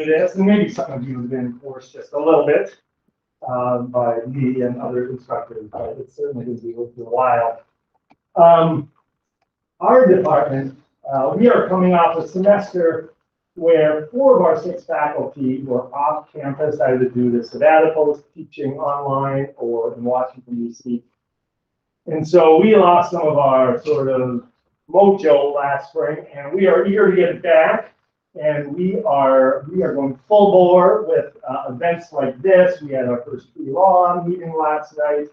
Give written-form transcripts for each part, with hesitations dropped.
this, and maybe some of you have been forced just a little bit by me and other instructors, but it's certainly going to be worth a while. Our department, we are coming off a semester where 4 of our 6 faculty were off campus, either due to sabbaticals, teaching online, or in Washington, D.C. And so we lost some of our sort of mojo last spring, and we are eager to get it back. And we are going full bore with events like this. We had our first pre-law meeting last night.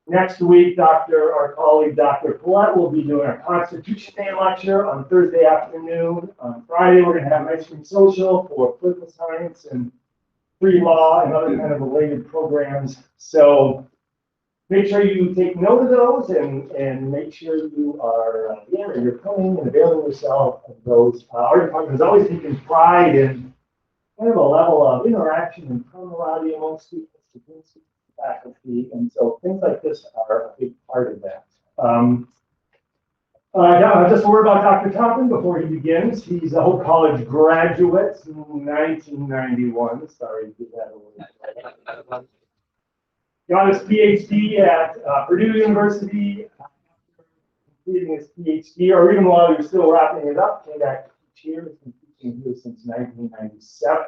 Next week, our colleague, Dr. Collette, will be doing a Constitution Day lecture on Thursday afternoon. On Friday, we're going to have an ice cream social for political science and pre-law and other kind of related programs. So make sure you take note of those and make sure you are you're coming and availing yourself of those. Our department has always taken pride in kind of a level of interaction and camaraderie among students, faculty, and so things like this are a big part of that. Just a word about Dr. Toppen before he begins. He's a Hope College graduate in 1991. Sorry to give that away. Got his PhD at Purdue University, completing his PhD, or even while he was still wrapping it up, came back to teach here. He's been teaching here since 1997.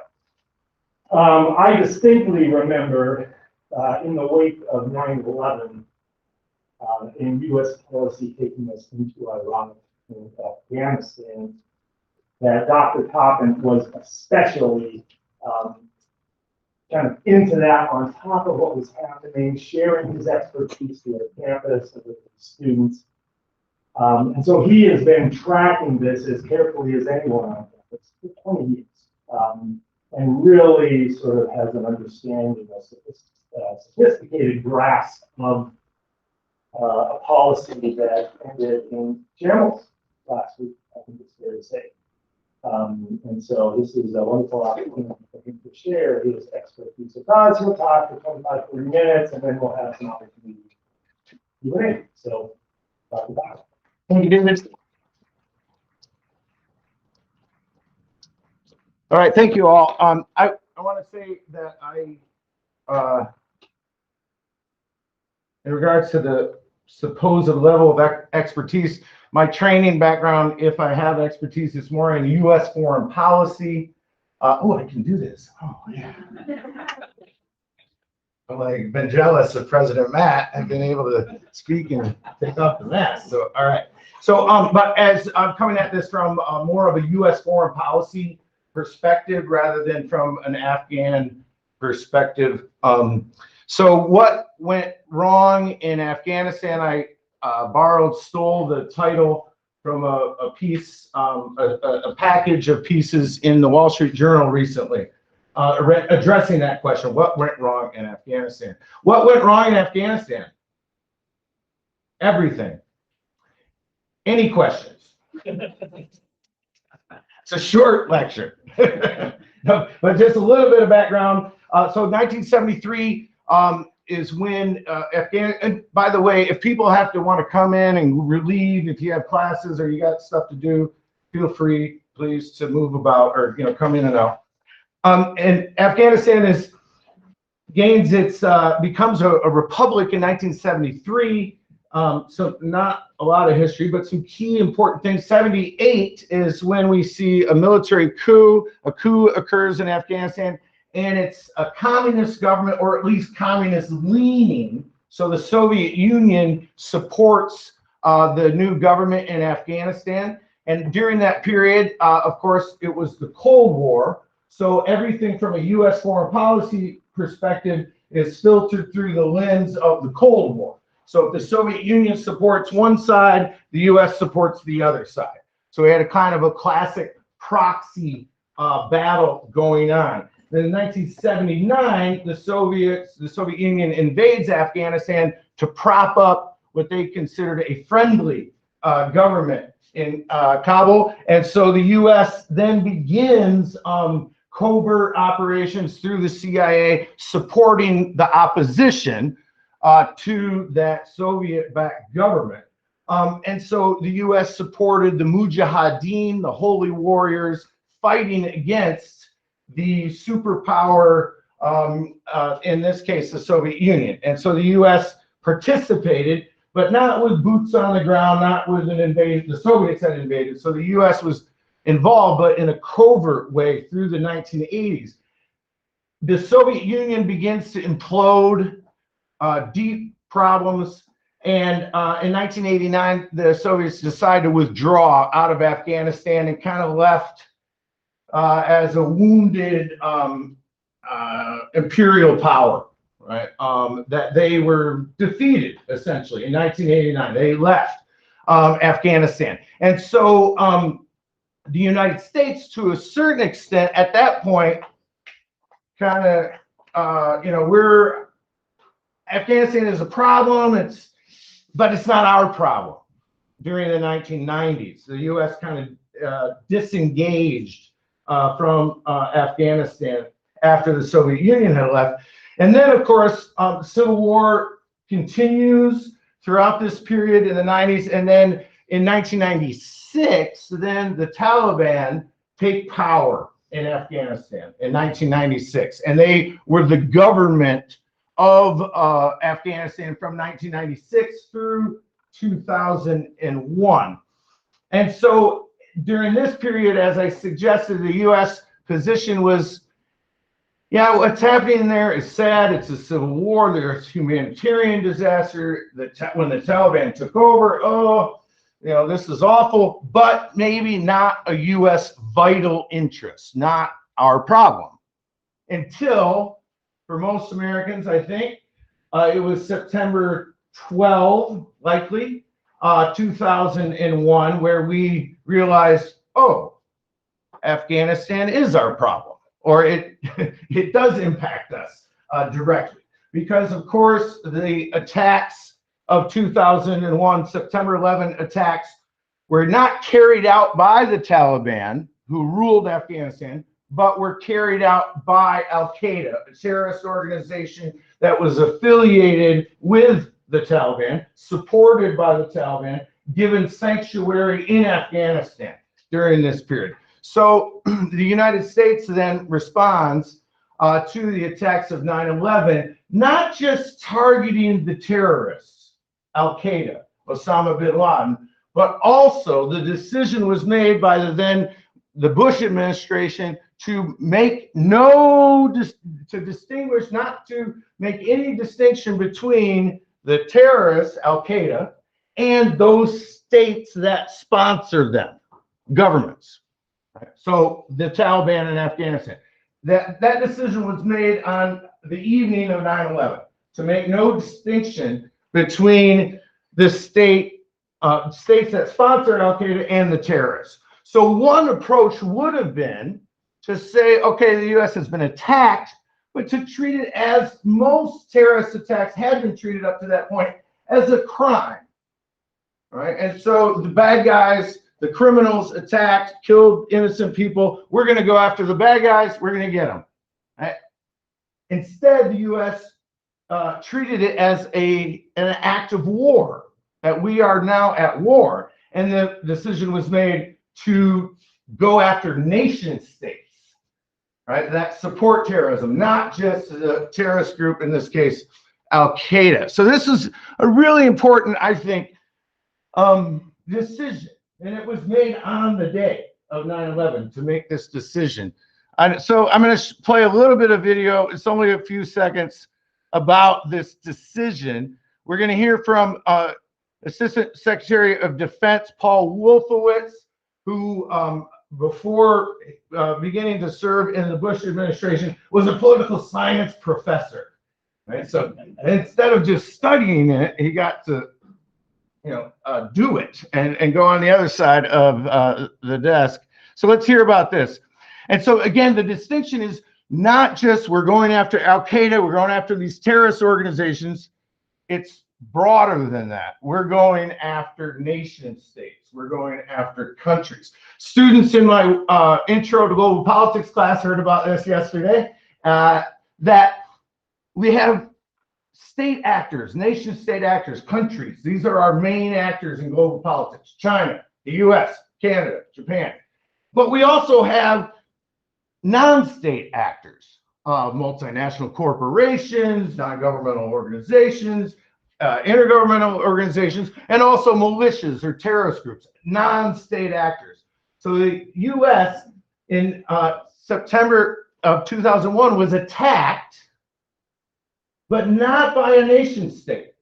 I distinctly remember in the wake of 9/11, in U.S. policy taking us into Iraq and Afghanistan, that Dr. Toppen was especially kind of into that on top of what was happening, sharing his expertise with the campus and with the students. And so he has been tracking this as carefully as anyone on campus for 20 years, and really sort of has an understanding of sophisticated grasp of a policy that ended in shambles last week, I think it's fair to say. And so this is a wonderful opportunity for him to share his expertise with us. He'll talk for 25, 30 minutes, and then we'll have some opportunity to Q&A. So, Dr. Toppen. Thank you, David. All right, thank you all. I want to say that in regards to the supposed level of expertise, my training background, if I have expertise, is more in U.S. foreign policy. Oh, I can do this. Oh, yeah. I've been jealous of President Matt. I've been able to speak and take off the mask. So, all right. So, but as I'm coming at this from more of a U.S. foreign policy perspective rather than from an Afghan perspective. So what went wrong in Afghanistan? I stole the title from a piece, a package of pieces in the Wall Street Journal recently, addressing that question. What went wrong in Afghanistan? What went wrong in Afghanistan? Everything. Any questions? It's a short lecture. No, but just a little bit of background. So 1973 is when Afghanistan, and by the way, if people have to want to come in and relieve, if you have classes or you got stuff to do, feel free, please, to move about or come in and out. And Afghanistan becomes a republic in 1973. So not a lot of history, but some key important things. 78 is when we see a military coup. A coup occurs in Afghanistan, and it's a communist government, or at least communist leaning. So the Soviet Union supports the new government in Afghanistan. And during that period, of course, it was the Cold War. So everything from a U.S. foreign policy perspective is filtered through the lens of the Cold War. So if the Soviet Union supports one side, the U.S. supports the other side. So we had a kind of a classic proxy battle going on. Then in 1979, the Soviet Union invades Afghanistan to prop up what they considered a friendly government in Kabul. And so the U.S. then begins covert operations through the CIA supporting the opposition to that Soviet-backed government. And so the U.S. supported the Mujahideen, the holy warriors, fighting against the superpower, in this case, the Soviet Union. And so the U.S. participated, but not with boots on the ground, not with an invasion. The Soviets had invaded, so the U.S. was involved, but in a covert way through the 1980s. The Soviet Union begins to implode, deep problems, and in 1989, the Soviets decided to withdraw out of Afghanistan and kind of left as a wounded imperial power, right? That they were defeated essentially in 1989. They left Afghanistan, and so the United States, to a certain extent, at that point, kind of, Afghanistan is a problem. But it's not our problem. During the 1990s, the U.S. kind of disengaged from Afghanistan after the Soviet Union had left. And then, of course, the Civil War continues throughout this period in the 90s. And then in 1996, then the Taliban take power in Afghanistan in 1996. And they were the government of Afghanistan from 1996 through 2001. And so during this period, as I suggested, the U.S. position was, yeah, what's happening there is sad. It's a civil war. There's humanitarian disaster. When the Taliban took over, this is awful, but maybe not a U.S. vital interest, not our problem. Until, for most Americans, I think, it was September 12, likely, 2001, where we realized, oh, Afghanistan is our problem, or it does impact us directly. Because, of course, the attacks of 2001, September 11 attacks, were not carried out by the Taliban, who ruled Afghanistan, but were carried out by Al-Qaeda, a terrorist organization that was affiliated with the Taliban, supported by the Taliban, given sanctuary in Afghanistan during this period. So the United States then responds to the attacks of 9/11, not just targeting the terrorists, Al-Qaeda, Osama bin Laden, but also the decision was made by the Bush administration to make distinguish, not to make any distinction between the terrorists, Al-Qaeda, and those states that sponsor them, governments. So the Taliban in Afghanistan. That decision was made on the evening of 9/11 to make no distinction between the states that sponsored Al-Qaeda and the terrorists. So one approach would have been to say, okay, the U.S. has been attacked, but to treat it, as most terrorist attacks had been treated up to that point, as a crime, right? And so the bad guys, the criminals attacked, killed innocent people. We're going to go after the bad guys. We're going to get them. Right? Instead, the U.S. Treated it as an act of war, that we are now at war. And the decision was made to go after nation states, right, that support terrorism, not just the terrorist group, in this case, Al-Qaeda. So this is a really important, I think, decision. And it was made on the day of 9/11 to make this decision. So I'm going to play a little bit of video. It's only a few seconds about this decision. We're going to hear from Assistant Secretary of Defense Paul Wolfowitz, who before beginning to serve in the Bush administration was a political science professor. Right? So instead of just studying it, he got to do it and go on the other side of the desk. So let's hear about this. And so again, the distinction is not just we're going after Al-Qaeda, we're going after these terrorist organizations. It's broader than that. We're going after nation states. We're going after countries. Students in my intro to global politics class heard about this yesterday, that we have state actors, nation state actors, countries. These are our main actors in global politics: China, the US, Canada, Japan. But we also have non-state actors, multinational corporations, non-governmental organizations, intergovernmental organizations, and also militias or terrorist groups, non-state actors. So the U.S. in September of 2001 was attacked, but not by a nation state.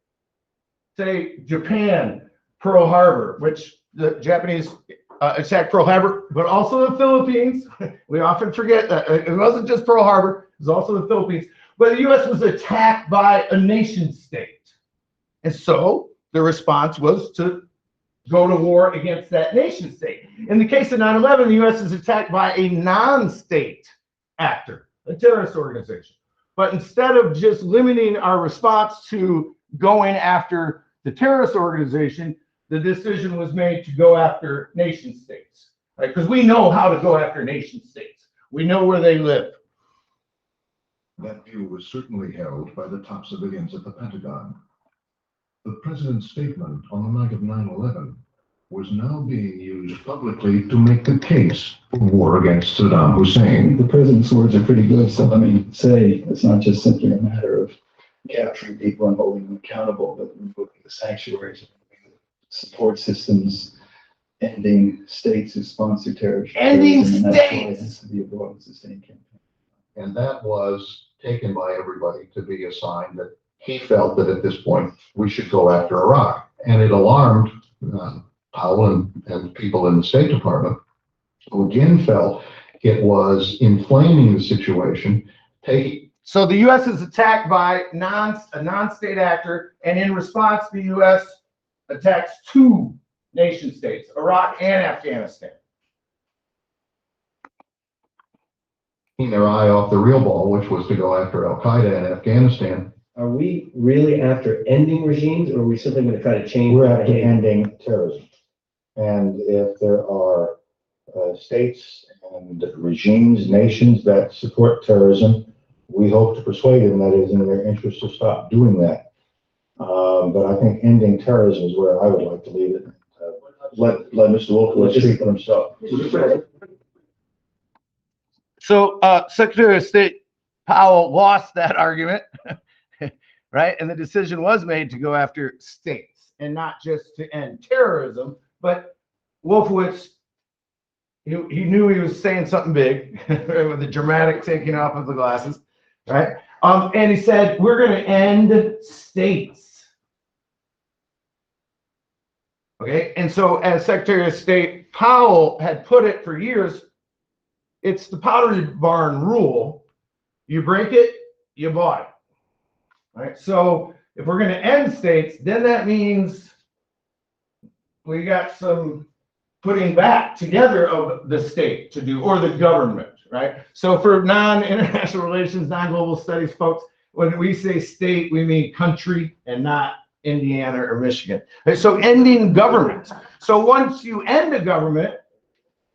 Say Japan, Pearl Harbor, which the Japanese attacked Pearl Harbor, but also the Philippines. We often forget that it wasn't just Pearl Harbor, it was also the Philippines. But the U.S. was attacked by a nation state. And so the response was to go to war against that nation state. In the case of 9/11, the U.S. is attacked by a non-state actor, a terrorist organization. But instead of just limiting our response to going after the terrorist organization, the decision was made to go after nation states, right? Because we know how to go after nation states. We know where they live. That view was certainly held by the top civilians at the Pentagon. The president's statement on the night of 9/11 was now being used publicly to make the case for war against Saddam Hussein. The president's words are pretty good, so let me say it's not just simply a matter of capturing people and holding them accountable, but removing the sanctuaries, support systems, ending states who sponsor terrorism. Ending and that's why it states! has to be a broad and sustained campaign. And that was taken by everybody to be a sign that he felt that at this point we should go after Iraq. And it alarmed Powell and people in the State Department, who again felt it was inflaming the situation. So the U.S. is attacked by a non-state actor, and in response, the U.S. attacks two nation states, Iraq and Afghanistan. Taking their eye off the real ball, which was to go after Al-Qaeda in Afghanistan. Are we really after ending regimes, or are we simply going to try to change? We're after ending terrorism. And if there are states and regimes, nations that support terrorism, we hope to persuade them that it is in their interest to stop doing that. But I think ending terrorism is where I would like to leave it. Let Mr. Wolfowitz speak for himself. So Secretary of State Powell lost that argument, right? And the decision was made to go after states and not just to end terrorism. But Wolfowitz, he knew he was saying something big with the dramatic taking off of the glasses, right? And he said, we're going to end states. Okay, and so as Secretary of State Powell had put it for years, it's the Pottery Barn rule. You break it, you bought it. Right? So if we're going to end states, then that means we got some putting back together of the state to do, or the government, right? So for non-international relations, non-global studies folks, when we say state, we mean country and not Indiana or Michigan. So ending government. So once you end a government,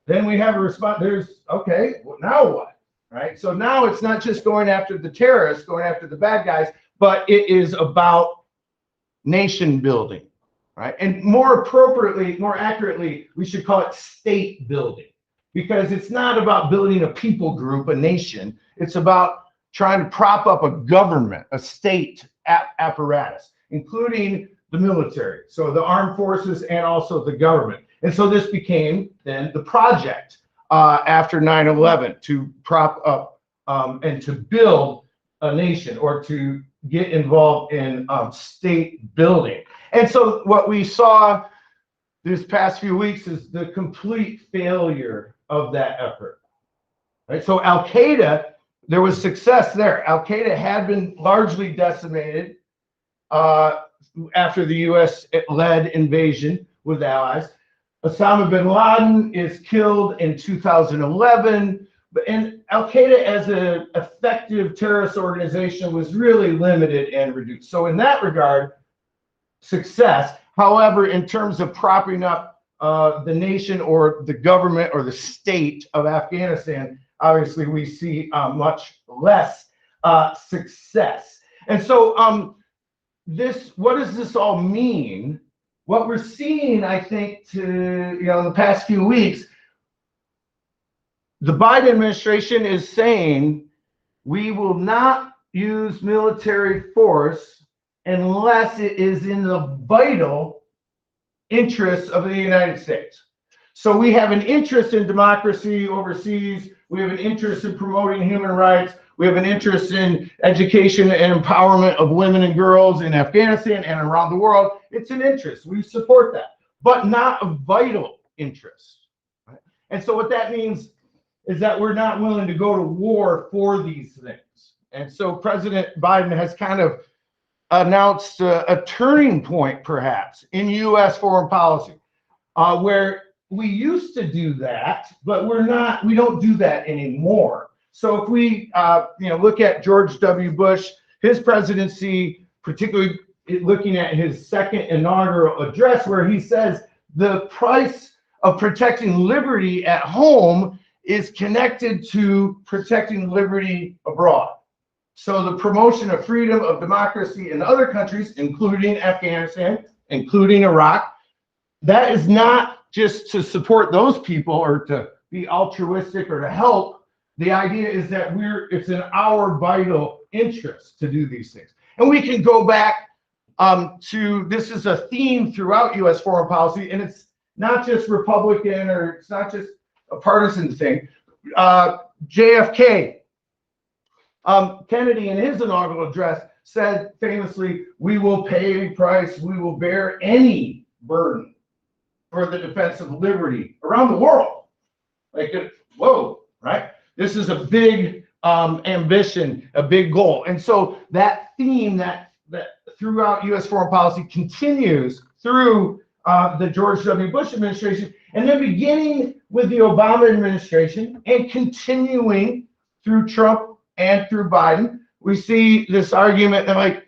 then we have a response. There's, okay, well, now what, right? So now it's not just going after the terrorists, going after the bad guys, but it is about nation building. Right? And more appropriately, more accurately, we should call it state building, because it's not about building a people group, a nation. It's about trying to prop up a government, a state apparatus, including the military, so the armed forces and also the government. And so this became then the project after 9/11 to prop up and to build a nation, or to get involved in state building. And so what we saw this past few weeks is the complete failure of that effort. Right? So Al-Qaeda, there was success there. Al-Qaeda had been largely decimated after the U.S.-led invasion with allies. Osama bin Laden is killed in 2011. And Al-Qaeda as an effective terrorist organization was really limited and reduced. So in that regard, success. However, in terms of propping up the nation or the government or the state of Afghanistan, obviously we see much less success. And so what does this all mean? What we're seeing, I think, in the past few weeks, the Biden administration is saying we will not use military force unless it is in the vital interests of the United States. So we have an interest in democracy overseas. We have an interest in promoting human rights. We have an interest in education and empowerment of women and girls in Afghanistan and around the world. It's an interest. We support that, but not a vital interest. Right? And so what that means is that we're not willing to go to war for these things. And so President Biden has kind of announced a turning point, perhaps, in U.S. foreign policy, where we used to do that, but we don't do that anymore. So if we, look at George W. Bush, his presidency, particularly looking at his second inaugural address, where he says the price of protecting liberty at home is connected to protecting liberty abroad. So the promotion of freedom, of democracy in other countries, including Afghanistan, including Iraq, that is not just to support those people or to be altruistic or to help. The idea is that it's in our vital interest to do these things. And we can go back this is a theme throughout U.S. foreign policy, and it's not just Republican or it's not just a partisan thing. JFK, Kennedy in his inaugural address said famously, we will pay any price, we will bear any burden for the defense of liberty around the world. Like, whoa, right? This is a big ambition, a big goal. And so that theme that throughout U.S. foreign policy continues through the George W. Bush administration, and then beginning with the Obama administration and continuing through Trump and through Biden, we see this argument that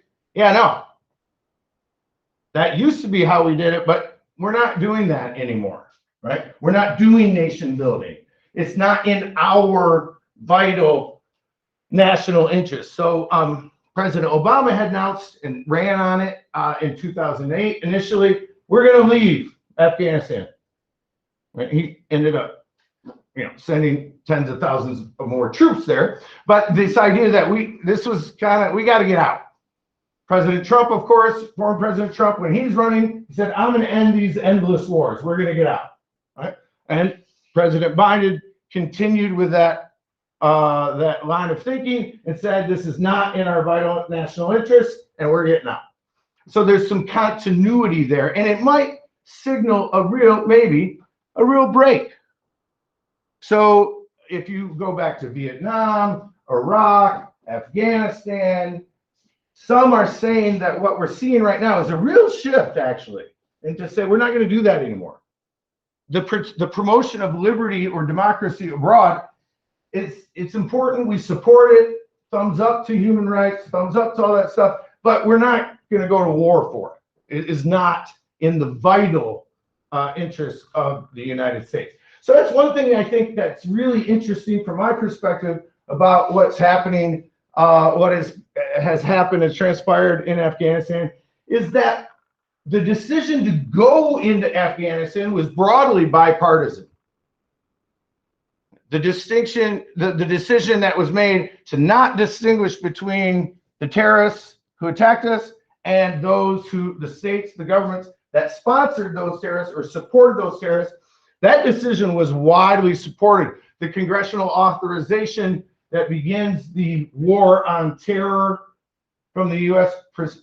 that used to be how we did it, but we're not doing that anymore, right? We're not doing nation building. It's not in our vital national interest. So President Obama had announced and ran on it in 2008. Initially, we're going to leave Afghanistan. Right? He ended up sending tens of thousands of more troops there. But this idea that we got to get out. President Trump, of course, former President Trump, when he's running, he said, I'm going to end these endless wars. We're going to get out. Right? And President Biden continued with that line of thinking and said, this is not in our vital national interest, and we're getting out. So there's some continuity there, and it might signal maybe a real break. So if you go back to Vietnam, Iraq, Afghanistan, some are saying that what we're seeing right now is a real shift, actually, and to say we're not going to do that anymore. The promotion of liberty or democracy abroad, it's important. We support it. Thumbs up to human rights, thumbs up to all that stuff, but we're not going to go to war for it. It is not in the vital interests of the United States. So that's one thing I think that's really interesting from my perspective about what's happening, has happened and transpired in Afghanistan, is that the decision to go into Afghanistan was broadly bipartisan. The decision that was made to not distinguish between the terrorists who attacked us and the states, the governments that sponsored those terrorists or supported those terrorists, that decision was widely supported. The congressional authorization that begins the war on terror from the U.S.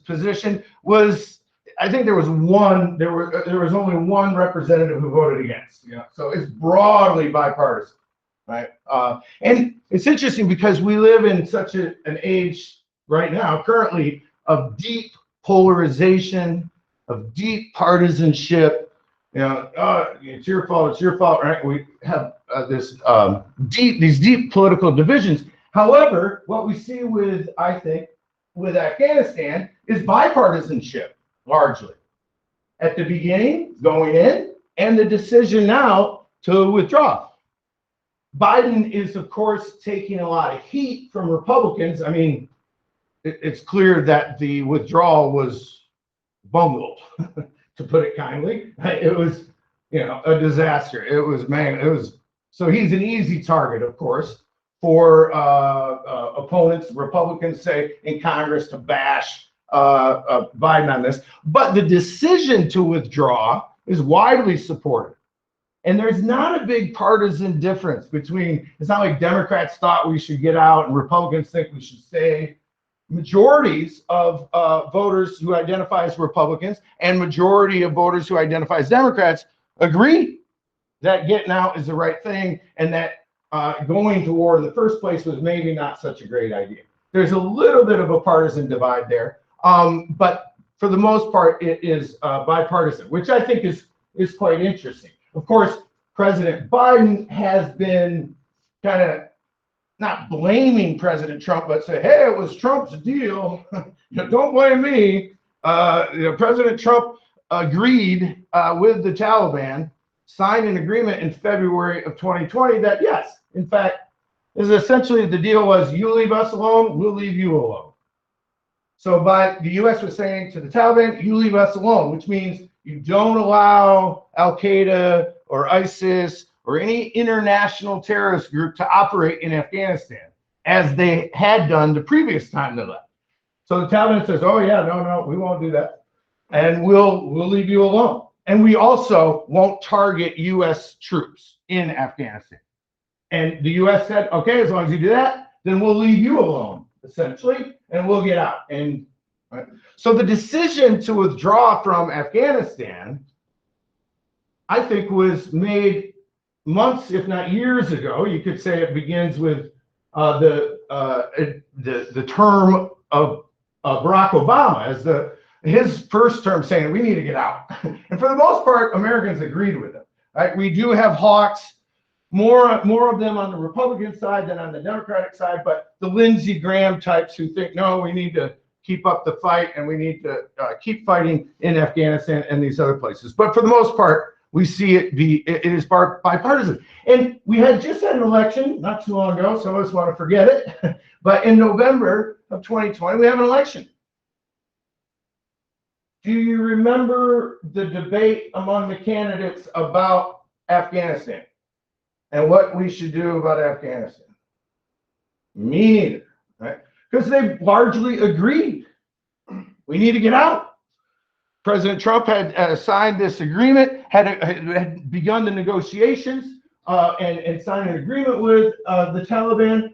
position was, I think there was only one representative who voted against. So it's broadly bipartisan, right? And it's interesting because we live in such an age right now, currently, of deep polarization, of deep partisanship. It's your fault, right? We have these deep political divisions. However, what we see with Afghanistan is bipartisanship, largely. At the beginning, going in, and the decision now to withdraw. Biden is, of course, taking a lot of heat from Republicans. I mean, it's clear that the withdrawal was bungled, to put it kindly. It was, a disaster. It was So he's an easy target, of course, for opponents, Republicans, say, in Congress to bash Biden on this. But the decision to withdraw is widely supported. And there's not a big partisan difference between, it's not like Democrats thought we should get out and Republicans think we should stay. Majorities of voters who identify as Republicans and majority of voters who identify as Democrats agree that getting out is the right thing, and that going to war in the first place was maybe not such a great idea. There's a little bit of a partisan divide there, but for the most part, it is bipartisan, which I think is quite interesting. Of course, President Biden has been kind of not blaming President Trump, but say, hey, it was Trump's deal. Don't blame me. President Trump agreed with the Taliban, signed an agreement in February of 2020 that, yes, in fact, is essentially the deal was you leave us alone, we'll leave you alone. So the U.S. was saying to the Taliban, you leave us alone, which means you don't allow Al-Qaeda or ISIS or any international terrorist group to operate in Afghanistan, as they had done the previous time they left. So the Taliban says, oh yeah, no, we won't do that. And we'll leave you alone. And we also won't target U.S. troops in Afghanistan. And the U.S. said, okay, as long as you do that, then we'll leave you alone, essentially, and we'll get out. And so the decision to withdraw from Afghanistan, I think, was made months, if not years ago. You could say it begins with the term of Barack Obama as his first term, saying we need to get out. And for the most part, Americans agreed with him. Right? We do have hawks, more of them on the Republican side than on the Democratic side, but the Lindsey Graham types who think, no, we need to keep up the fight and we need to keep fighting in Afghanistan and these other places. But for the most part, we see it is bipartisan. And we had just had an election not too long ago. Some of us want to forget it. But in November of 2020, we have an election. Do you remember the debate among the candidates about Afghanistan and what we should do about Afghanistan? Me neither, right? Because they largely agreed. We need to get out. President Trump had signed this agreement, had begun the negotiations, and signed an agreement with the Taliban.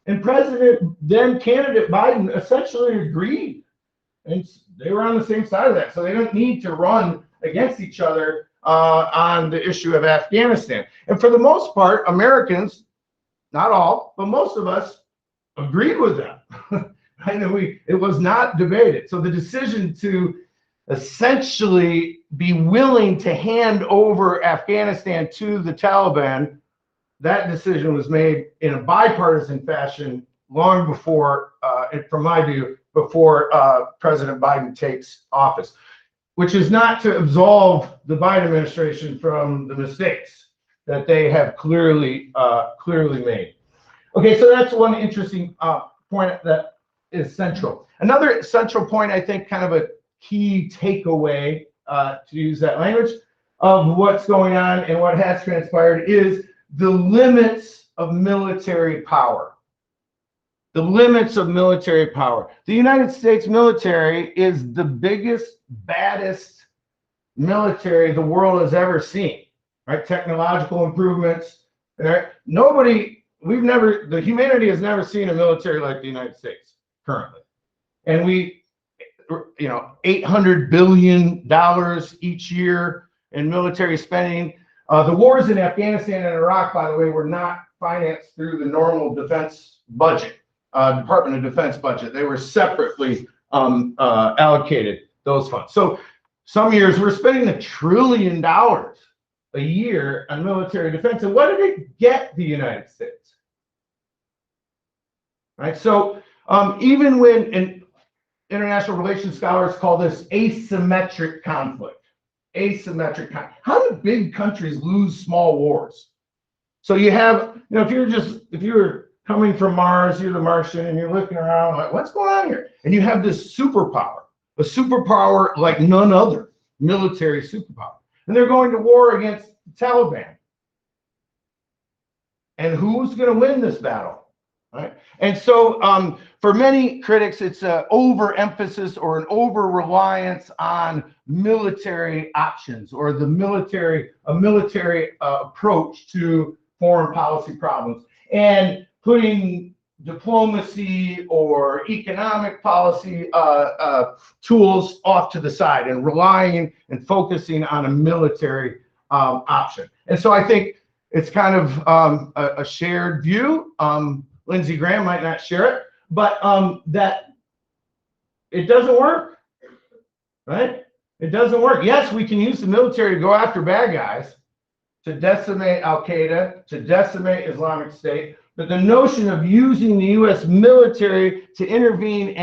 And candidate Biden essentially agreed. And they were on the same side of that. So they don't need to run against each other on the issue of Afghanistan. And for the most part, Americans, not all, but most of us agreed with them. It was not debated. So the decision to essentially be willing to hand over Afghanistan to the Taliban, that decision was made in a bipartisan fashion long before, from my view, before President Biden takes office, which is not to absolve the Biden administration from the mistakes that they have clearly made. Okay, so that's one interesting point that is central. Another central point, I think, kind of a key takeaway, to use that language, of what's going on and what has transpired is the limits of military power. The limits of military power. The United States military is the biggest, baddest military the world has ever seen, right? Technological improvements, right? The humanity has never seen a military like the United States currently. And $800 billion each year in military spending. The wars in Afghanistan and Iraq, by the way, were not financed through the normal defense budget, Department of Defense budget. They were separately allocated those funds. So some years we're spending $1 trillion a year on military defense. And what did it get the United States? Right. So even when international relations scholars call this asymmetric conflict. Asymmetric conflict. How do big countries lose small wars? So you have, if you're coming from Mars, you're the Martian, and you're looking around like, what's going on here? And you have this superpower, a superpower like none other, military superpower. And they're going to war against the Taliban. and who's going to win this battle, right? And so for many critics, it's an overemphasis or an over-reliance on military options or a military approach to foreign policy problems, and putting diplomacy or economic policy tools off to the side and relying and focusing on a military option. And so I think it's kind of a shared view. Lindsey Graham might not share it, but that it doesn't work, right? It doesn't work. Yes, we can use the military to go after bad guys, to decimate Al-Qaeda, to decimate Islamic State, but the notion of using the U.S. military to intervene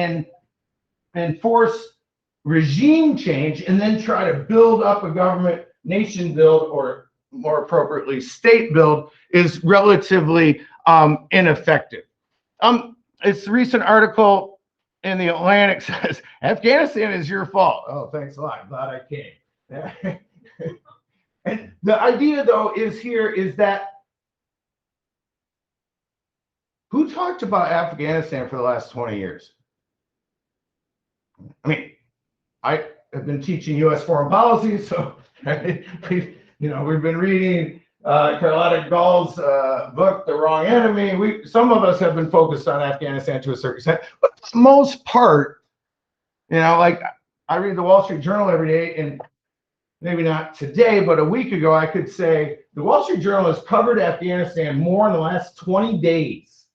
and force regime change and then try to build up a government, nation build, or more appropriately, state build is relatively ineffective. This recent article in the Atlantic says, Afghanistan is your fault. Oh, thanks a lot. I'm glad I came. And the idea, though, is that who talked about Afghanistan for the last 20 years? I mean, I have been teaching U.S. foreign policy, so we've been reading Carlotta Gall's book, The Wrong Enemy. Some of us have been focused on Afghanistan to a certain extent, but for the most part, like I read the Wall Street Journal every day, and maybe not today, but a week ago, I could say the Wall Street Journal has covered Afghanistan more in the last 20 days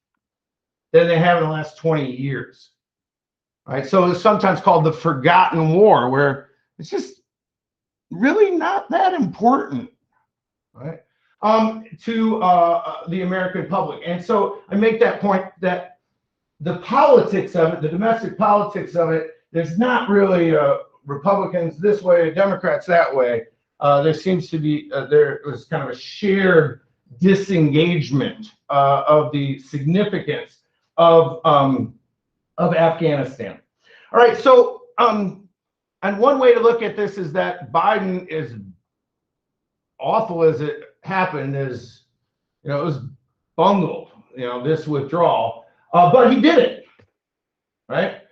than they have in the last 20 years. Right? So it's sometimes called the forgotten war, where it's just really not that important, right, to the American public. And so I make that point that the politics of it, the domestic politics of it, there's not really Republicans this way, Democrats that way. There seems to be, there was kind of a shared disengagement of the significance of Afghanistan. All right, so and one way to look at this is that Biden, is awful as it happened, is it was bungled, this withdrawal, but he did it, right?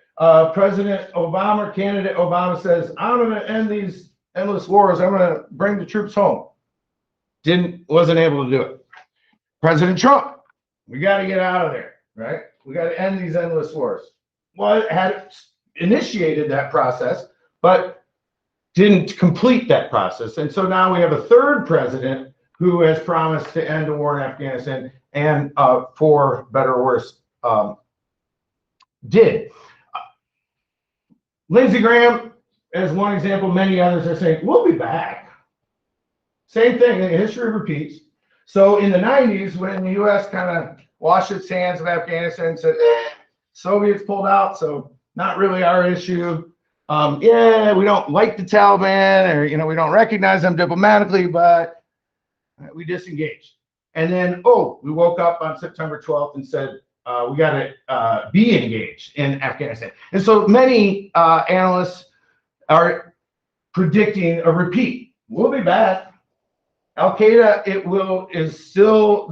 President Obama, candidate Obama says, I'm going to end these endless wars. I'm going to bring the troops home. Wasn't able to do it. President Trump, we got to get out of there, right? We got to end these endless wars. Well, it had initiated that process, but didn't complete that process. And so now we have a third president who has promised to end the war in Afghanistan, and for better or worse, did. Lindsey Graham, as one example, many others are saying, we'll be back. Same thing, history repeats. So in the 90s, when the U.S. kind of washed its hands of Afghanistan and said, Soviets pulled out, so not really our issue. Yeah, we don't like the Taliban, or, we don't recognize them diplomatically, but we disengaged. And then, we woke up on September 12th and said, we got to be engaged in Afghanistan. And so many analysts are predicting a repeat. We'll be back. Al-Qaeda,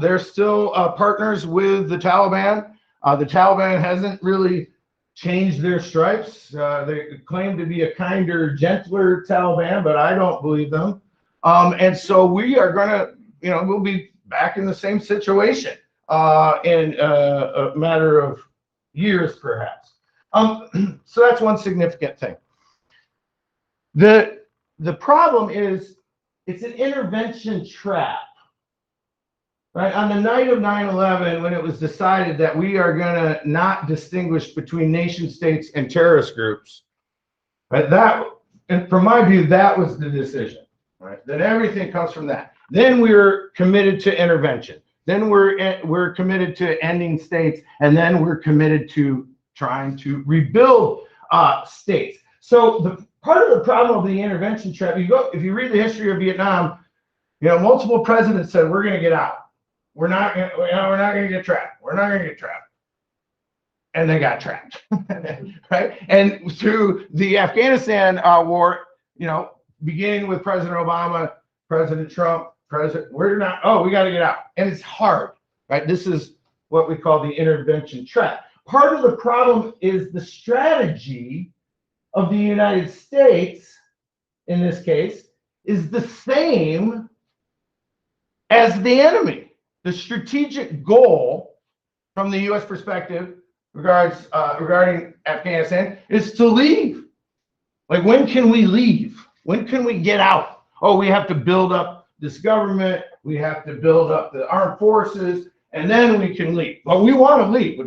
they're still partners with the Taliban. The Taliban hasn't really changed their stripes. They claim to be a kinder, gentler Taliban, but I don't believe them. And so we are going to, we'll be back in the same situation in a matter of years, perhaps. So that's one significant thing. The problem is it's an intervention trap. Right? On the night of 9/11, when it was decided that we are going to not distinguish between nation states and terrorist groups, right? And from my view, that was the decision. Right? That everything comes from that. Then we were committed to intervention. Then we're committed to ending states, and then we're committed to trying to rebuild states. So the part of the problem of the intervention trap, if you read the history of Vietnam, multiple presidents said we're going to get out. We're not going to get trapped. We're not going to get trapped. And they got trapped, right? And through the Afghanistan war, beginning with President Obama, President Trump, we got to get out. And it's hard, right? This is what we call the intervention trap. Part of the problem is the strategy of the United States, in this case, is the same as the enemy. The strategic goal from the U.S. perspective regarding Afghanistan is to leave. Like, when can we leave? When can we get out? Oh, we have to build up this government. We have to build up the armed forces, and then we can leave. Well, we want to leave.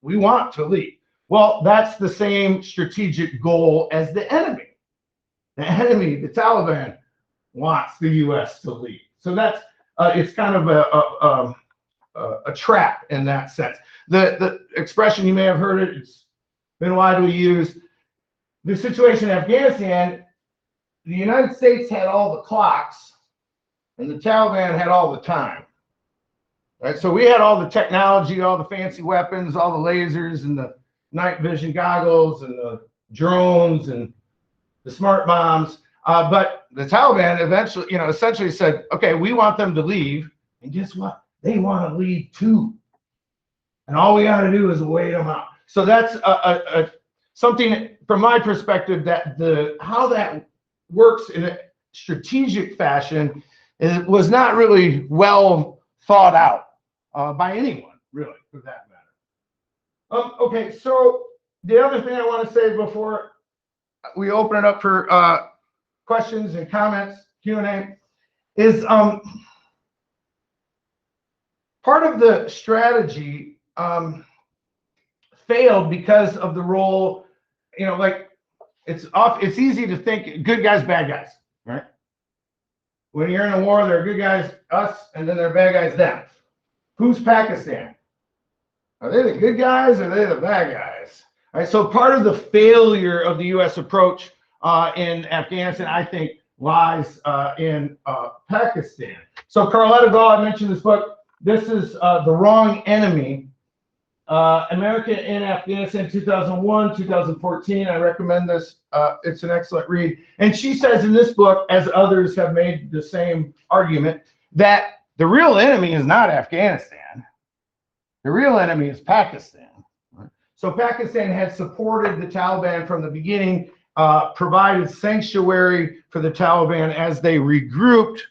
We want to leave. Well, that's the same strategic goal as the enemy. The enemy, the Taliban, wants the U.S. to leave. So that's it's kind of a trap in that sense. The expression, you may have heard it, it's been widely used. The situation in Afghanistan, the United States had all the clocks and the Taliban had all the time. Right? So we had all the technology, all the fancy weapons, all the lasers and the night vision goggles and the drones and the smart bombs. But the Taliban eventually, essentially said, okay, we want them to leave. And guess what? They want to leave too. And all we got to do is wait them out. So that's something from my perspective that how that works in a strategic fashion was not really well thought out by anyone, really, for that matter. Okay, so the other thing I want to say before we open it up for questions and comments, Q&A, is part of the strategy failed because of the role, like it's easy to think good guys, bad guys, right? When you're in a war, there are good guys, us, and then there are bad guys, them. Who's Pakistan? Are they the good guys or are they the bad guys? All right, so part of the failure of the U.S. approach in Afghanistan, I think, lies in Pakistan. So Carletta Gall, I mentioned this book. This is The Wrong Enemy, America in Afghanistan, 2001, 2014. I recommend this. It's an excellent read. And she says in this book, as others have made the same argument, that the real enemy is not Afghanistan. The real enemy is Pakistan. So Pakistan had supported the Taliban from the beginning, provided sanctuary for the Taliban as they regrouped.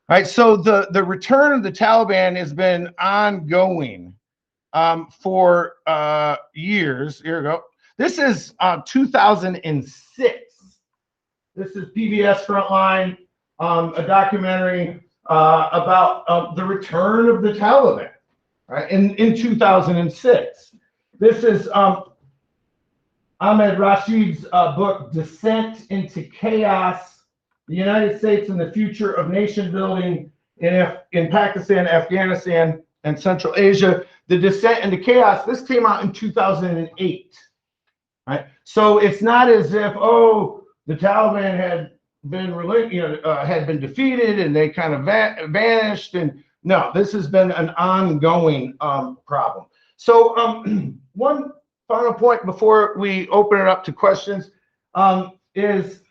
All right, so the return of the Taliban has been ongoing for years. Here we go. This is 2006. This is PBS Frontline, a documentary about the return of the Taliban, right, in 2006. This is Ahmed Rashid's book, Descent into Chaos, the United States and the Future of Nation Building in Pakistan, Afghanistan, and Central Asia. The Descent into Chaos, this came out in 2008. Right? So it's not as if, the Taliban had been defeated and they kind of vanished. And no, this has been an ongoing problem. So one final point before we open it up to questions is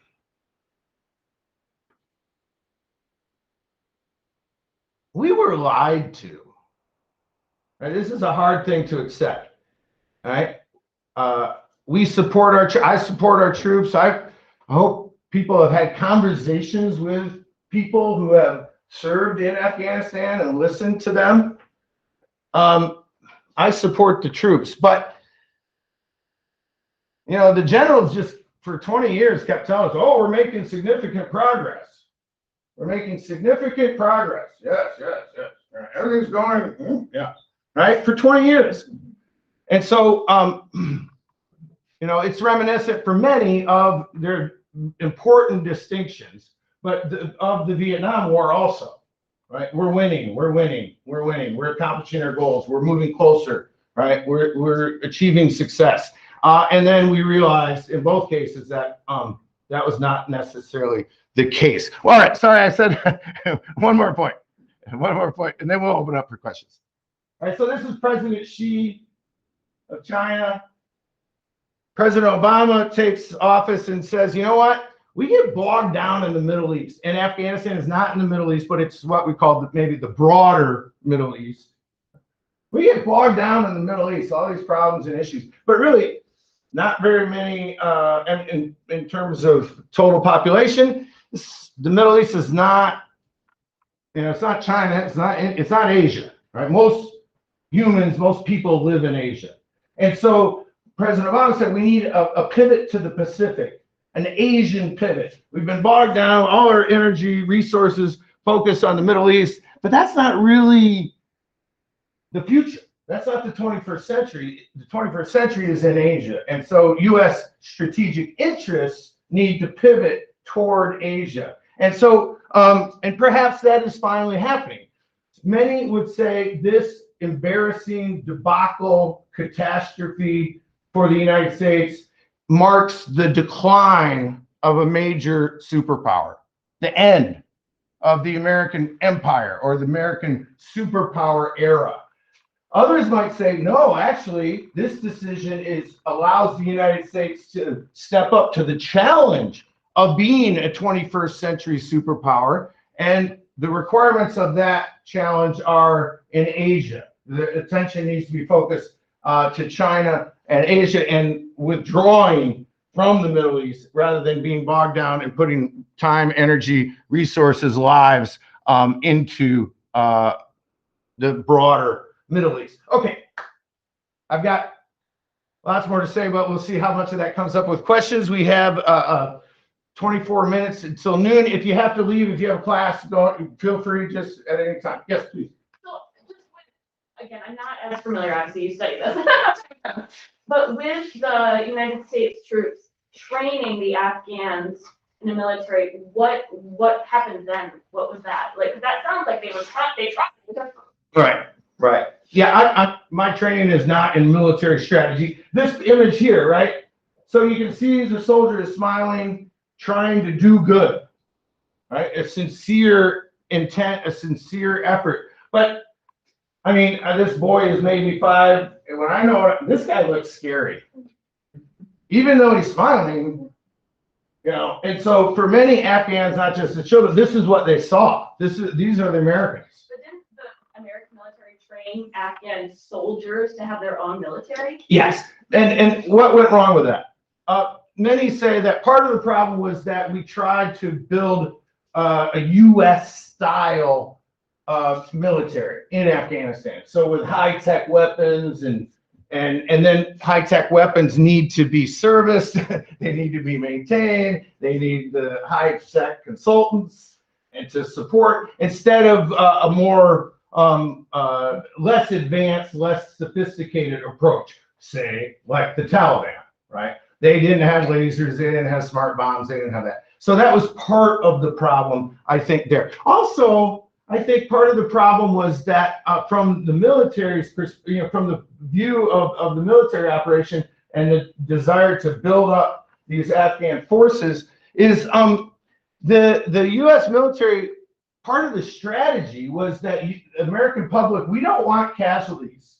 we were lied to. Right? This is a hard thing to accept. All right. We support I support our troops. I hope people have had conversations with people who have served in Afghanistan and listened to them. I support the troops, but the generals just for 20 years kept telling us, we're making significant progress. We're making significant progress. Yes. Right. Everything's going, yeah. Right, for 20 years. And so, it's reminiscent for many of their important distinctions, but of the Vietnam War also, right? We're winning. We're accomplishing our goals. We're moving closer, right? We're achieving success. And then we realized in both cases that that was not necessarily the case. Well, all right, sorry, I said one more point, and then we'll open up for questions. All right, so this is President Xi of China. President Obama takes office and says, you know what? We get bogged down in the Middle East. And Afghanistan is not in the Middle East, but it's what we call maybe the broader Middle East. we get bogged down in the Middle East, all these problems and issues, but really not very many, in terms of total population. The Middle East is not, it's not China, it's not Asia, right? Most humans, most people live in Asia. And so President Obama said we need a pivot to the Pacific, an Asian pivot. We've been bogged down, all our energy, resources focused on the Middle East, but that's not really the future. That's not the 21st century. The 21st century is in Asia. And so U.S. strategic interests need to pivot toward Asia. And so, and perhaps that is finally happening. Many would say this embarrassing debacle, catastrophe for the United States marks the decline of a major superpower, the end of the American empire or the American superpower era. Others might say, no, actually, this decision allows the United States to step up to the challenge of being a 21st century superpower. And the requirements of that challenge are in Asia. The attention needs to be focused to China and Asia and withdrawing from the Middle East rather than being bogged down and putting time, energy, resources, lives into the broader Middle East. Okay, I've got lots more to say, but we'll see how much of that comes up with questions. We have 24 minutes until noon. If you have to leave, if you have class, feel free just at any time. Yes, please. So, just again, I'm not as familiar, obviously, you study this. But with the United States troops training the Afghans in the military, what happened then? What was that? Like, that sounds like they tried. Right. Yeah, my training is not in military strategy. This image here, right? So you can see the soldier is smiling, trying to do good, right? A sincere intent, a sincere effort. But I mean, this boy has made me 5, and when I know this guy looks scary, even though he's smiling, And so for many Afghans, not just the children, this is what they saw. These are the Americans. But didn't the American military train Afghan soldiers to have their own military? Yes, and what went wrong with that? Many say that part of the problem was that we tried to build a U.S. style military in Afghanistan. So with high-tech weapons and then high-tech weapons need to be serviced, they need to be maintained, they need the high-tech consultants and to support, instead of a more less advanced, less sophisticated approach, say, like the Taliban, right? They didn't have lasers, they didn't have smart bombs, they didn't have that. So that was part of the problem, I think, there. Also, I think part of the problem was that from the military's perspective, from the view of the military operation and the desire to build up these Afghan forces, is the U.S. military, part of the strategy was that American public, we don't want casualties.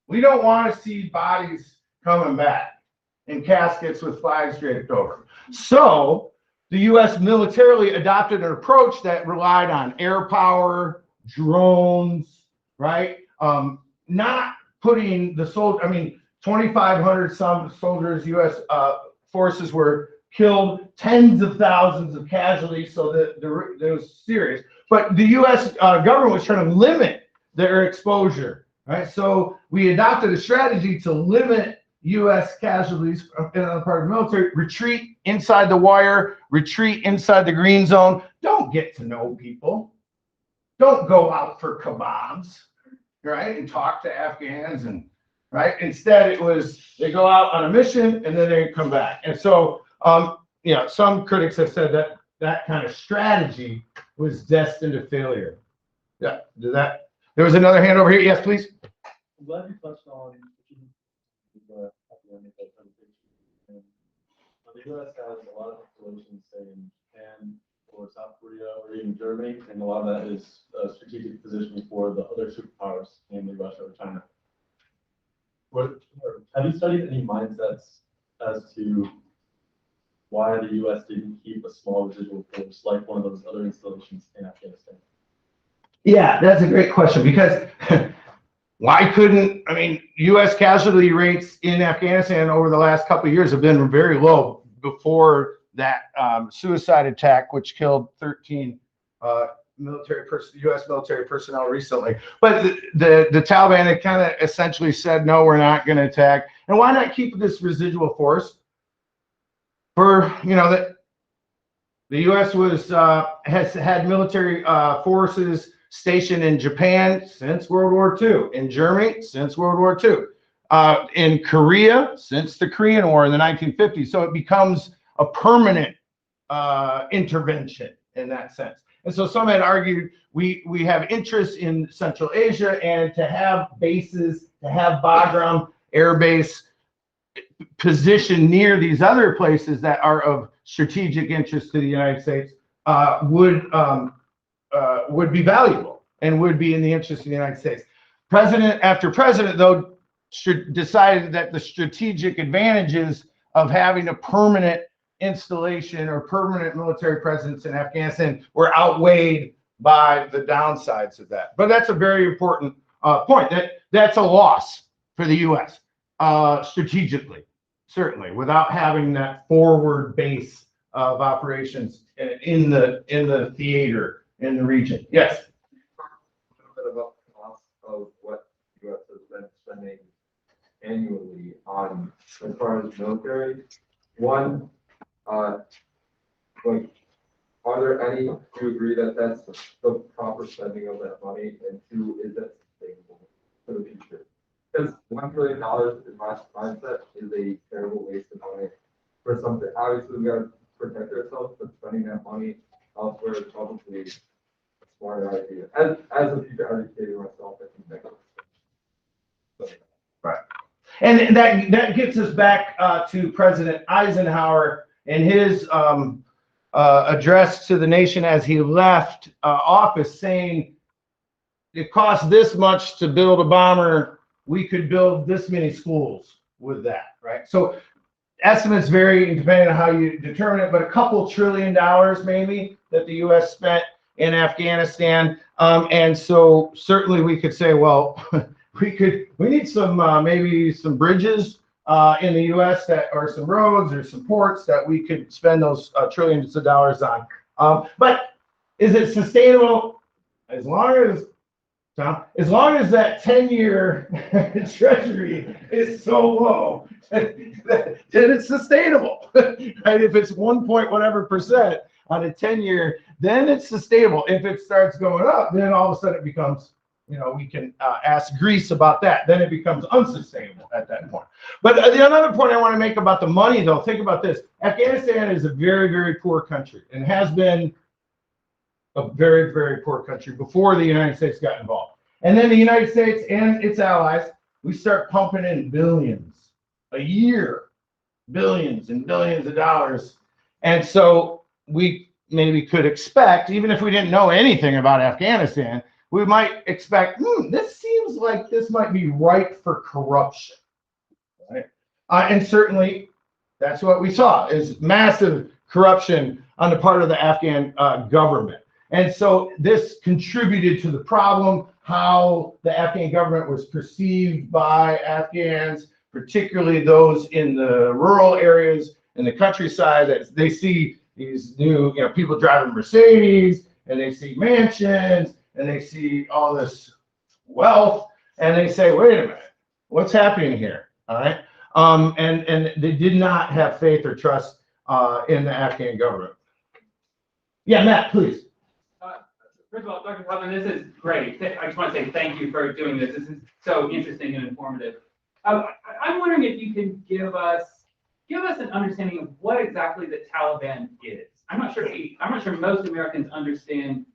We don't want to see bodies coming back in caskets with flags draped over. So the U.S. militarily adopted an approach that relied on air power, drones, right? Not putting the soldiers, 2,500 some soldiers, U.S. Forces were killed, tens of thousands of casualties, so that it was serious. But the U.S. Government was trying to limit their exposure, right? So we adopted a strategy to limit U.S. casualties on the part of the military, retreat inside the wire, retreat inside the green zone. Don't get to know people. Don't go out for kebabs, right? And talk to Afghans and right. Instead, it was they go out on a mission and then they come back. And so, some critics have said that that kind of strategy was destined to failure. Yeah, there was another hand over here. Yes, please. I'm glad you touched on the academic presentation. The U.S. has a lot of installations, say, in Japan or South Korea or even Germany, and a lot of that is strategic positioning for the other superpowers, namely Russia or China. Have you studied any mindsets as to why the U.S. didn't keep a small residual force like one of those other installations in Afghanistan? Yeah, that's a great question, because Why couldn't, I mean, U.S. casualty rates in Afghanistan over the last couple of years have been very low before that suicide attack, which killed 13 U.S. military personnel recently. But the Taliban had kind of essentially said, no, we're not going to attack. And why not keep this residual force? For, you know, the U.S. has had military forces stationed in Japan since World War II, in Germany since World War II, in Korea since the Korean War in the 1950s. So it becomes a permanent intervention in that sense. And so some had argued we have interest in Central Asia, and to have bases, to have Bagram Air Base positioned near these other places that are of strategic interest to the United States would be valuable and would be in the interest of the United States. President after president, though, decided that the strategic advantages of having a permanent installation or permanent military presence in Afghanistan were outweighed by the downsides of that. But that's a very important point. That's a loss for the U.S. Strategically, certainly, without having that forward base of operations in the theater in the region. Yes. A little bit about the cost of what the U.S. has been spending annually on as far as military. One, like, are there any, do you agree that that's the proper spending of that money? And two, is that sustainable for the future? Because $1 trillion in my mindset is a terrible waste of money for something. Obviously, we got to protect ourselves, but spending that money elsewhere is probably a smarter idea. As a future educator myself, I think that's Right. And that gets us back to President Eisenhower and his address to the nation as he left office, saying it costs this much to build a bomber. We could build this many schools with that, right? So estimates vary depending on how you determine it, but a couple $1 trillion maybe that the U.S. spent in Afghanistan. And so certainly we could say, well, we need some maybe some bridges in the U.S. that are some roads or some ports that we could spend those trillions of dollars on. But is it sustainable? As long as that 10-year treasury is so low, then it's sustainable. Right? If it's 1 point whatever percent on a 10-year, then it's sustainable. If it starts going up, then all of a sudden it becomes, you know, we can ask Greece about that. Then it becomes unsustainable at that point. But another point I want to make about the money, though, think about this. Afghanistan is a very, very poor country and has been a very, very poor country before the United States got involved. And then the United States and its allies, we start pumping in billions a year, billions and billions of dollars. And so we maybe could expect, even if we didn't know anything about Afghanistan, we might expect, this seems like this might be ripe for corruption. Right? And certainly that's what we saw, is massive corruption on the part of the Afghan government. And so this contributed to the problem, how the Afghan government was perceived by Afghans, particularly those in the rural areas in the countryside, that they see these new, people driving Mercedes, and they see mansions, and they see all this wealth, and they say, wait a minute, what's happening here? All right. And they did not have faith or trust in the Afghan government. Yeah, Matt, please. First of all, Dr. Toppen, this is great. I just want to say thank you for doing this. This is so interesting and informative. I'm wondering if you can give us an understanding of what exactly the Taliban is. I'm not sure most Americans understand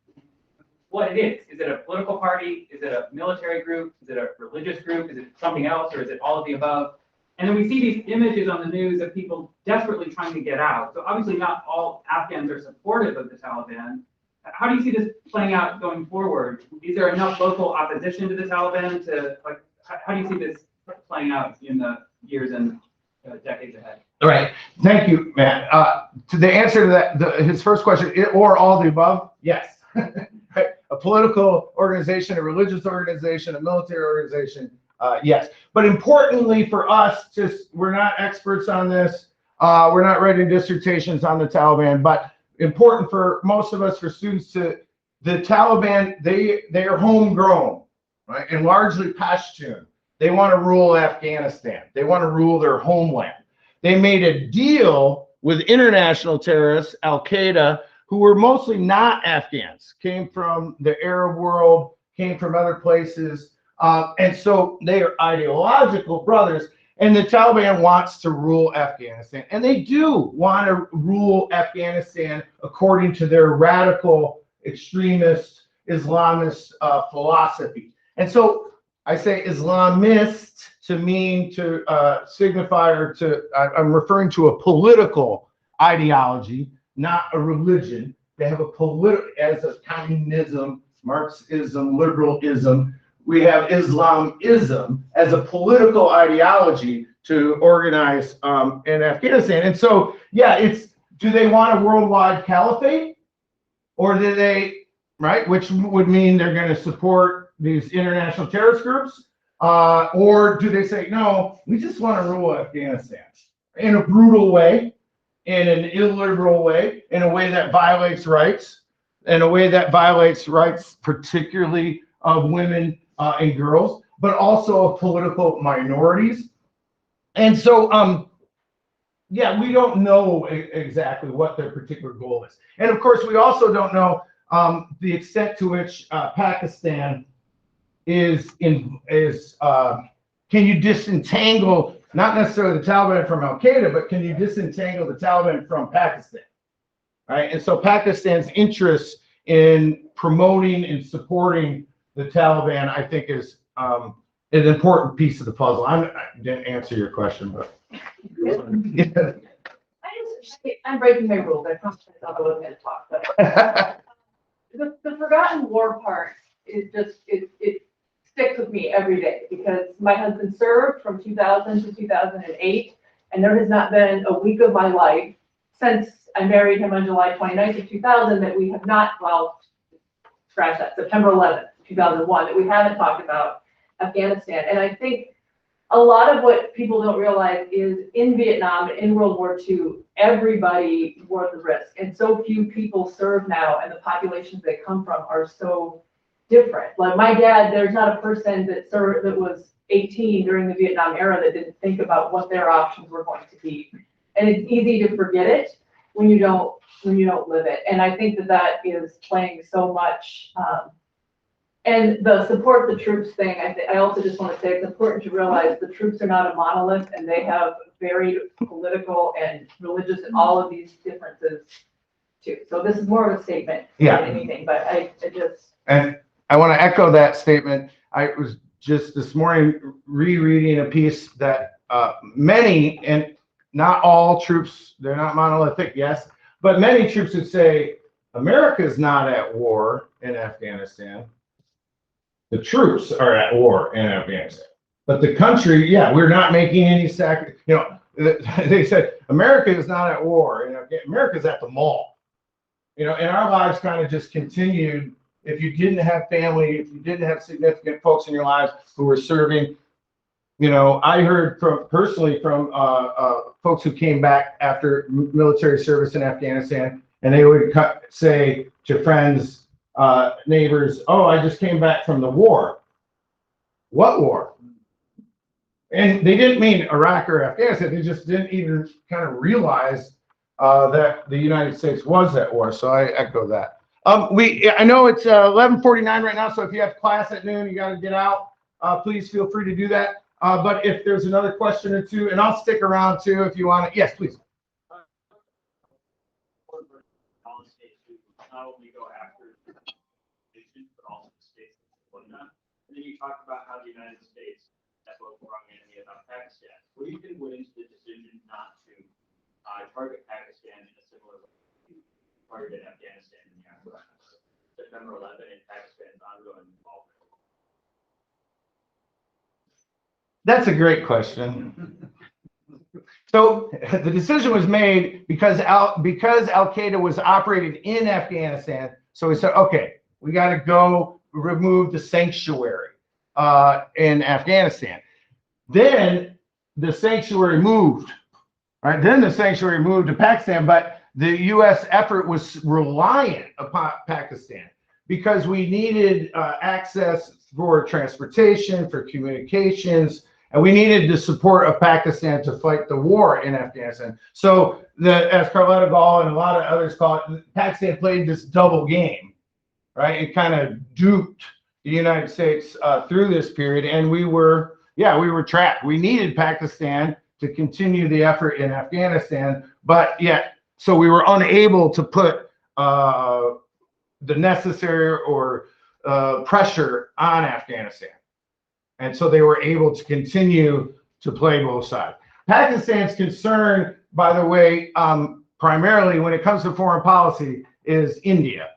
what it is. Is it a political party? Is it a military group? Is it a religious group? Is it something else, or is it all of the above? And then we see these images on the news of people desperately trying to get out. So obviously not all Afghans are supportive of the Taliban. How do you see this playing out going forward? Is there enough local opposition to the Taliban to, like, how do you see this playing out in the years and decades ahead? All right. Thank you, Matt. To the answer to that, his first question, or all the above, yes. a political organization, a religious organization, a military organization, yes. But importantly for us, we're not experts on this. We're not writing dissertations on the Taliban, but important for most of us, for students, the Taliban, they are homegrown, right, and largely Pashtun. They want to rule Afghanistan. They want to rule their homeland. They made a deal with international terrorists, Al-Qaeda, who were mostly not Afghans, came from the Arab world, came from other places. And so they are ideological brothers. And the Taliban wants to rule Afghanistan. And they do want to rule Afghanistan according to their radical, extremist, Islamist philosophy. And so I say Islamist to mean to signify, or to, I'm referring to a political ideology, not a religion. They have a as a communism, Marxism, liberalism. We have Islamism as a political ideology to organize in Afghanistan. And so, yeah, do they want a worldwide caliphate? Or do they, right, which would mean they're going to support these international terrorist groups? Or do they say, no, we just want to rule Afghanistan in a brutal way, in an illiberal way, in a way that violates rights, in a way that violates rights particularly of women and girls, but also of political minorities. And so, yeah, we don't know exactly what their particular goal is. And of course, we also don't know the extent to which Pakistan can you disentangle, not necessarily the Taliban from Al-Qaeda, but can you disentangle the Taliban from Pakistan, right? And so Pakistan's interest in promoting and supporting the Taliban, I think, is an important piece of the puzzle. I didn't answer your question, but. Yeah. I'm breaking my rules. I promised myself I wasn't going to talk, but the forgotten war part is just, it sticks with me every day, because my husband served from 2000 to 2008, and there has not been a week of my life since I married him on July 29th of 2000 that we have not, well, scratch that, September 11th, 2001, that we haven't talked about Afghanistan. And I think a lot of what people don't realize is in Vietnam and in World War II, everybody bore the risk. And so few people serve now, and the populations they come from are so different. Like my dad, there's not a person that served that was 18 during the Vietnam era that didn't think about what their options were going to be. And it's easy to forget it when you don't live it. And I think that is playing so much. And the support the troops thing, I also just want to say it's important to realize the troops are not a monolith, and they have varied political and religious and all of these differences too. So this is more of a statement than anything, but I just. And I want to echo that statement. I was just this morning rereading a piece that many, and not all troops, they're not monolithic, yes, but many troops would say America is not at war in Afghanistan. The troops are at war in Afghanistan, but the country, yeah, we're not making any sacrifice. You know, they said America is not at war, and America's at the mall. You know, and our lives kind of just continued. If you didn't have family, if you didn't have significant folks in your lives who were serving, you know, I heard personally from folks who came back after military service in Afghanistan, and they would say to friends, neighbors, oh, I just came back from the war. What war? And they didn't mean Iraq or Afghanistan. They just didn't even kind of realize that the United States was at war. So I echo that. I know it's 11:49 right now, so if you have class at noon, you got to get out. Please feel free to do that. But if there's another question or two, and I'll stick around too if you want to. Yes, please. Not only go after nations, but also the states that support them. And then you talk about how the United States has a wrong enemy about Pakistan. What do you think went into the decision not to target Pakistan in a similar way to targeted Afghanistan in the aftermath of September 11 and Pakistan's ongoing involvement? That's a great question. So the decision was made because Al-Qaeda was operating in Afghanistan. So we said, okay, We got to go remove the sanctuary in Afghanistan. Then the sanctuary moved, right? Then the sanctuary moved to Pakistan, but the U.S. effort was reliant upon Pakistan because we needed access for transportation, for communications, and we needed the support of Pakistan to fight the war in Afghanistan. So, as Carletta Gall and a lot of others call it, Pakistan played this double game, right? It kind of duped the United States through this period, and we were trapped. We needed Pakistan to continue the effort in Afghanistan, but yet, so we were unable to put the necessary or pressure on Afghanistan. And so they were able to continue to play both sides. Pakistan's concern, by the way, primarily when it comes to foreign policy, is India,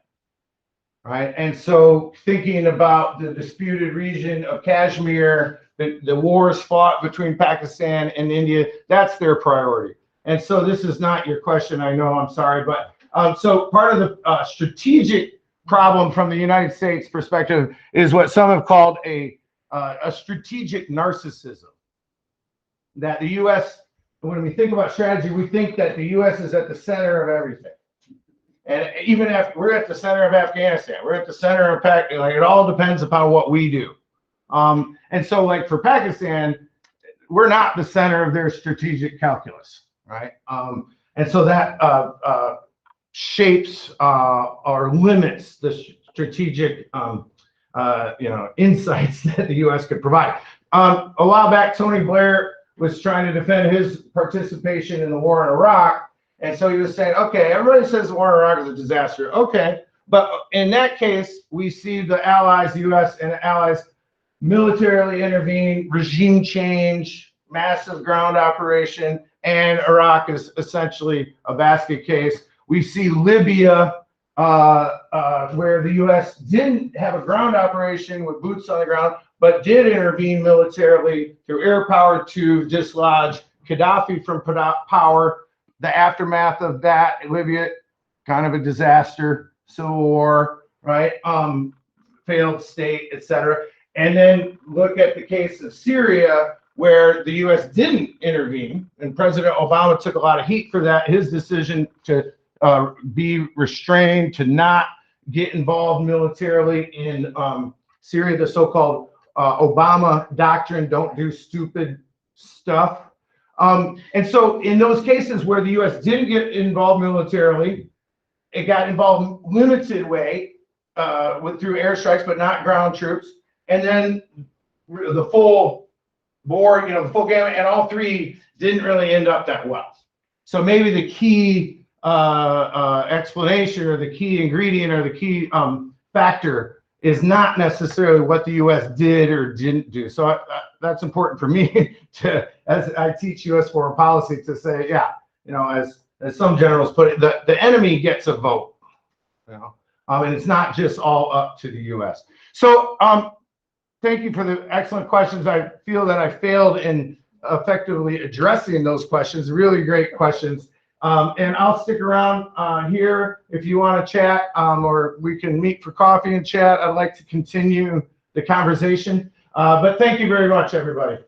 right? And so thinking about the disputed region of Kashmir, the wars fought between Pakistan and India, that's their priority. And so this is not your question, I know, I'm sorry, but so part of the strategic problem from the United States perspective is what some have called a strategic narcissism. That the U.S., when we think about strategy, we think that the U.S. is at the center of everything. And even if we're at the center of Afghanistan, we're at the center of Pakistan, like it all depends upon what we do. And so like for Pakistan, we're not the center of their strategic calculus, right? And so that shapes or limits the strategic insights that the U.S. could provide. A while back, Tony Blair was trying to defend his participation in the war in Iraq. And so he was saying, okay, everybody says the war in Iraq is a disaster. Okay, but in that case, we see the allies, the U.S. and the allies militarily intervene, regime change, massive ground operation, and Iraq is essentially a basket case. We see Libya, where the U.S. didn't have a ground operation with boots on the ground, but did intervene militarily through air power to dislodge Gaddafi from power. The aftermath of that, Libya, kind of a disaster, civil war, right? Failed state, etc. And then look at the case of Syria, where the U.S. didn't intervene, and President Obama took a lot of heat for that. His decision to be restrained, to not get involved militarily in Syria, the so-called Obama doctrine, don't do stupid stuff. And so in those cases where the U.S. didn't get involved militarily, it got involved limited way through airstrikes, but not ground troops. And then the full board, the full gamut, and all three didn't really end up that well. So maybe the key explanation or the key ingredient or the key factor is not necessarily what the U.S. did or didn't do. So that's important for me to, as I teach U.S. foreign policy, to say, yeah, as some generals put it, the enemy gets a vote, and it's not just all up to the U.S. So thank you for the excellent questions. I feel that I failed in effectively addressing those questions. Really great questions. And I'll stick around here if you want to chat, or we can meet for coffee and chat. I'd like to continue the conversation. But thank you very much, everybody.